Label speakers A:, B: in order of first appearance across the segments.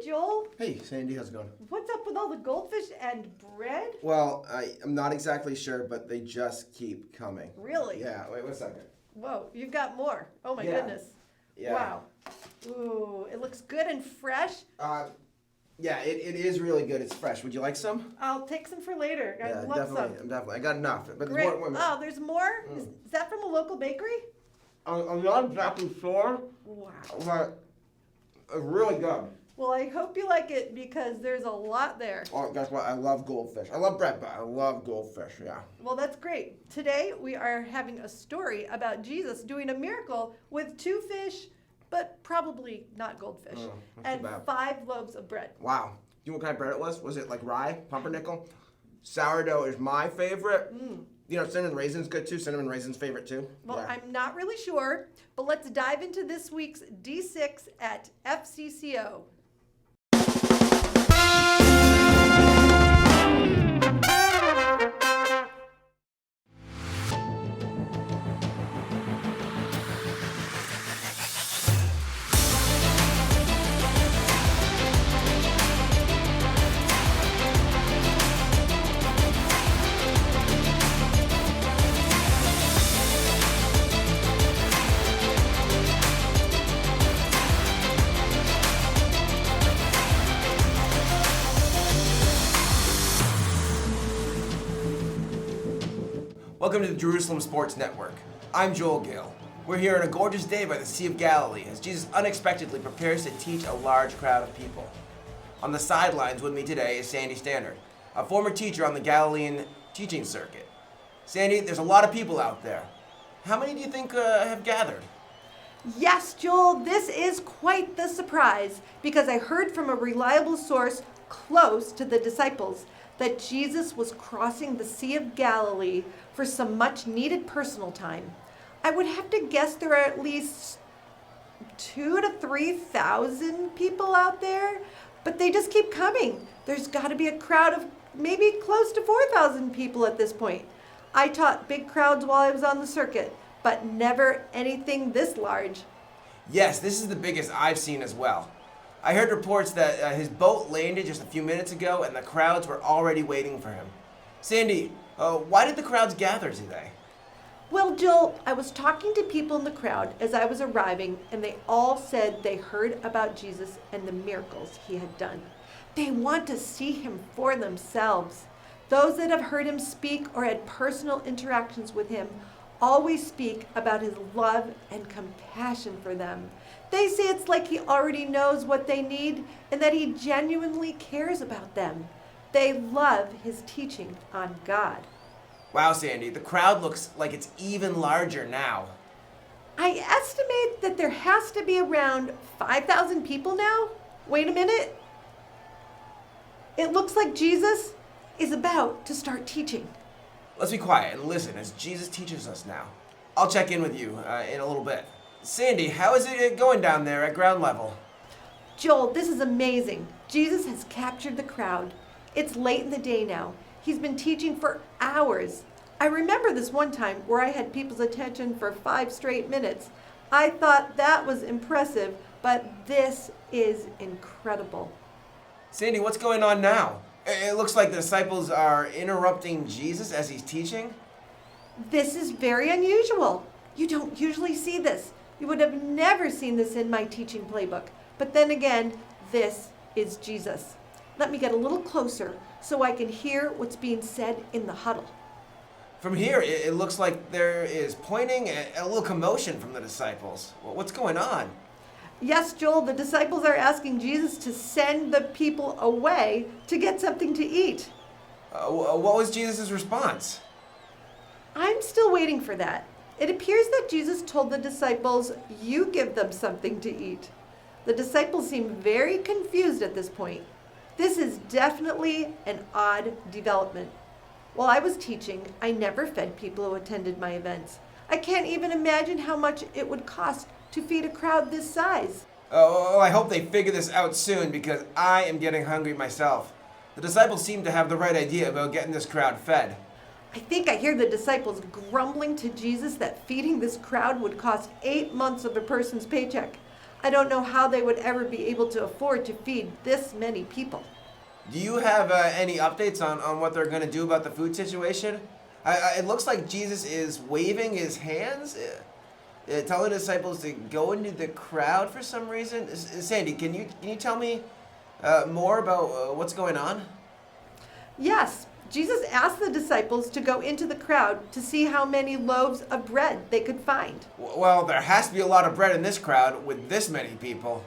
A: Joel.
B: Hey, Sandy, how's it going?
A: What's up with all the goldfish and bread?
B: Well, I'm not exactly sure, but they just keep coming.
A: Really?
B: Yeah, wait 1 second.
A: Whoa, you've got more. Oh my
B: Yeah.
A: goodness.
B: Yeah.
A: Wow. Ooh, it looks good and fresh.
B: Yeah, it is really good. It's fresh. Would you like some?
A: I'll take some for later. I
B: Yeah,
A: love
B: definitely.
A: some.
B: Definitely. I got enough. But
A: Great.
B: there's more.
A: Oh, there's more? Is that from a local bakery?
B: I'm not exactly sure,
A: Wow.
B: but it's really good.
A: Well, I hope you like it because there's a lot there.
B: Oh, guess what? I love goldfish. I love bread, but I love goldfish, yeah.
A: Well, that's great. Today we are having a story about Jesus doing a miracle with 2 fish, but probably not goldfish,
B: Not
A: and
B: too bad.
A: 5 loaves of bread.
B: Wow. Do you know what kind of bread it was? Was it like rye, pumpernickel? Sourdough is my favorite. You know, cinnamon raisin's good too. Cinnamon raisin's favorite too.
A: Well,
B: Yeah.
A: I'm not really sure, but let's dive into this week's D6 at FCCO.
B: Welcome to the Jerusalem Sports Network. I'm Joel Gale. We're here on a gorgeous day by the Sea of Galilee as Jesus unexpectedly prepares to teach a large crowd of people. On the sidelines with me today is Sandy Standard, a former teacher on the Galilean teaching circuit. Sandy, there's a lot of people out there. How many do you think have gathered?
A: Yes, Joel, this is quite the surprise because I heard from a reliable source close to the disciples that Jesus was crossing the Sea of Galilee for some much needed personal time. I would have to guess there are at least 2,000 to 3,000 people out there, but they just keep coming. There's got to be a crowd of maybe close to 4,000 people at this point. I taught big crowds while I was on the circuit, but never anything this large.
B: Yes, this is the biggest I've seen as well. I heard reports that his boat landed just a few minutes ago and the crowds were already waiting for him. Sandy, why did the crowds gather today?
A: Well, Joel, I was talking to people in the crowd as I was arriving, and they all said they heard about Jesus and the miracles he had done. They want to see him for themselves. Those that have heard him speak or had personal interactions with him always speak about his love and compassion for them. They say it's like he already knows what they need and that he genuinely cares about them. They love his teaching on God.
B: Wow, Sandy, the crowd looks like it's even larger now.
A: I estimate that there has to be around 5,000 people now. Wait a minute. It looks like Jesus is about to start teaching.
B: Let's be quiet and listen as Jesus teaches us now. I'll check in with you in a little bit. Sandy, how is it going down there at ground level?
A: Joel, this is amazing. Jesus has captured the crowd. It's late in the day now. He's been teaching for hours. I remember this one time where I had people's attention for 5 straight minutes. I thought that was impressive, but this is incredible.
B: Sandy, what's going on now? It looks like the disciples are interrupting Jesus as he's teaching.
A: This is very unusual. You don't usually see this. You would have never seen this in my teaching playbook. But then again, this is Jesus. Let me get a little closer so I can hear what's being said in the huddle.
B: From here, it looks like there is pointing and a little commotion from the disciples. What's going on?
A: Yes, Joel, the disciples are asking Jesus to send the people away to get something to eat.
B: What was Jesus' response?
A: I'm still waiting for that. It appears that Jesus told the disciples, "You give them something to eat." The disciples seem very confused at this point. This is definitely an odd development. While I was teaching, I never fed people who attended my events. I can't even imagine how much it would cost to feed a crowd this size.
B: Oh, I hope they figure this out soon because I am getting hungry myself. The disciples seem to have the right idea about getting this crowd fed.
A: I think I hear the disciples grumbling to Jesus that feeding this crowd would cost 8 months of a person's paycheck. I don't know how they would ever be able to afford to feed this many people.
B: Do you have any updates on what they're going to do about the food situation? It looks like Jesus is waving his hands, telling the disciples to go into the crowd for some reason. Sandy, can you tell me more about what's going on?
A: Yes, Jesus asked the disciples to go into the crowd to see how many loaves of bread they could find.
B: Well, there has to be a lot of bread in this crowd with this many people.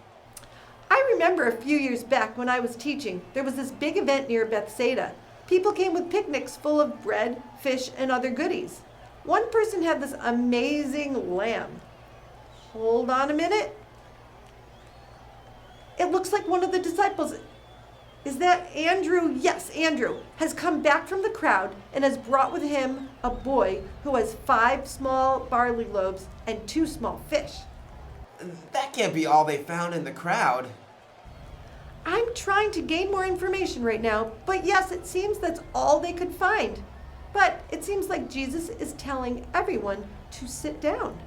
A: I remember a few years back when I was teaching, there was this big event near Bethsaida. People came with picnics full of bread, fish, and other goodies. One person had this amazing lamb. Hold on a minute. It looks like one of the disciples. Is that Andrew? Yes, Andrew has come back from the crowd and has brought with him a boy who has 5 small barley loaves and 2 small fish.
B: That can't be all they found in the crowd.
A: I'm trying to gain more information right now, but yes, it seems that's all they could find. But it seems like Jesus is telling everyone to sit down.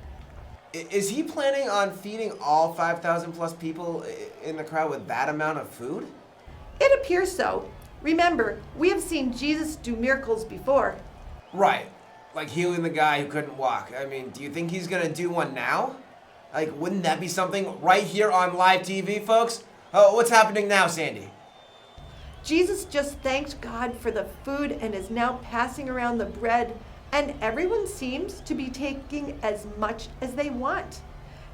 B: Is he planning on feeding all 5,000 plus people in the crowd with that amount of food?
A: It appears so. Remember, we have seen Jesus do miracles before.
B: Right, like healing the guy who couldn't walk. I mean, do you think he's gonna do one now? Like, wouldn't that be something right here on live TV, folks? Oh, what's happening now, Sandy?
A: Jesus just thanked God for the food and is now passing around the bread, and everyone seems to be taking as much as they want.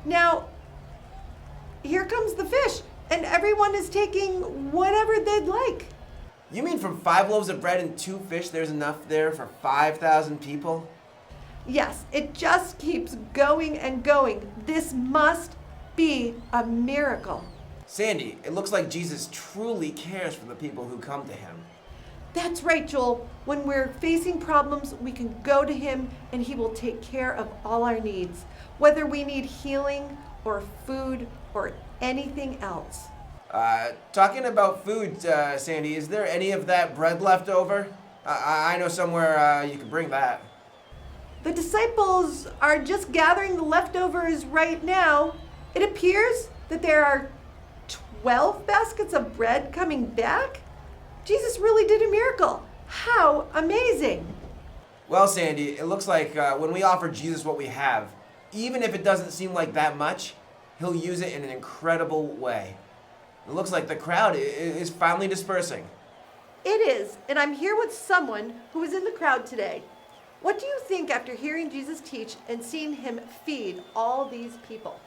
A: Now, here comes the fish, and everyone is taking whatever they'd like.
B: You mean from 5 loaves of bread and 2 fish, there's enough there for 5,000 people?
A: Yes, it just keeps going and going. This must be a miracle.
B: Sandy, it looks like Jesus truly cares for the people who come to him.
A: That's right, Joel. When we're facing problems, we can go to him and he will take care of all our needs, whether we need healing or food or anything else.
B: Talking about food, Sandy, is there any of that bread left over? I know somewhere you can bring that.
A: The disciples are just gathering the leftovers right now. It appears that there are 12 baskets of bread coming back. Jesus really did a miracle. How amazing!
B: Well, Sandy, it looks like when we offer Jesus what we have, even if it doesn't seem like that much, he'll use it in an incredible way. It looks like the crowd is finally dispersing.
A: It is, and I'm here with someone who is in the crowd today. What do you think after hearing Jesus teach and seeing him feed all these people?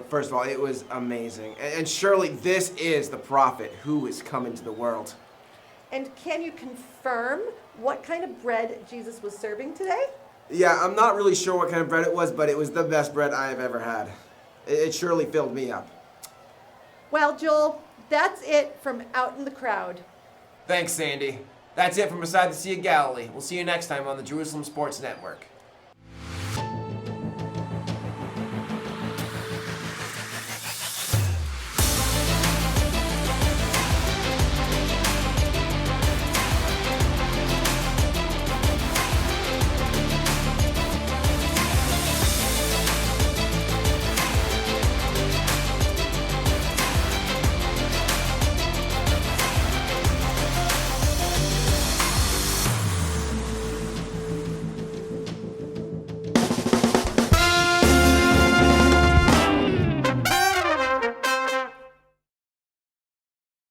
B: First of all, it was amazing. And surely this is the prophet who is coming to the world.
A: And can you confirm what kind of bread Jesus was serving today?
B: Yeah, I'm not really sure what kind of bread it was, but it was the best bread I have ever had. It surely filled me up.
A: Well, Joel, that's it from out in the crowd.
B: Thanks, Sandy. That's it from beside the Sea of Galilee. We'll see you next time on the Jerusalem Sports Network.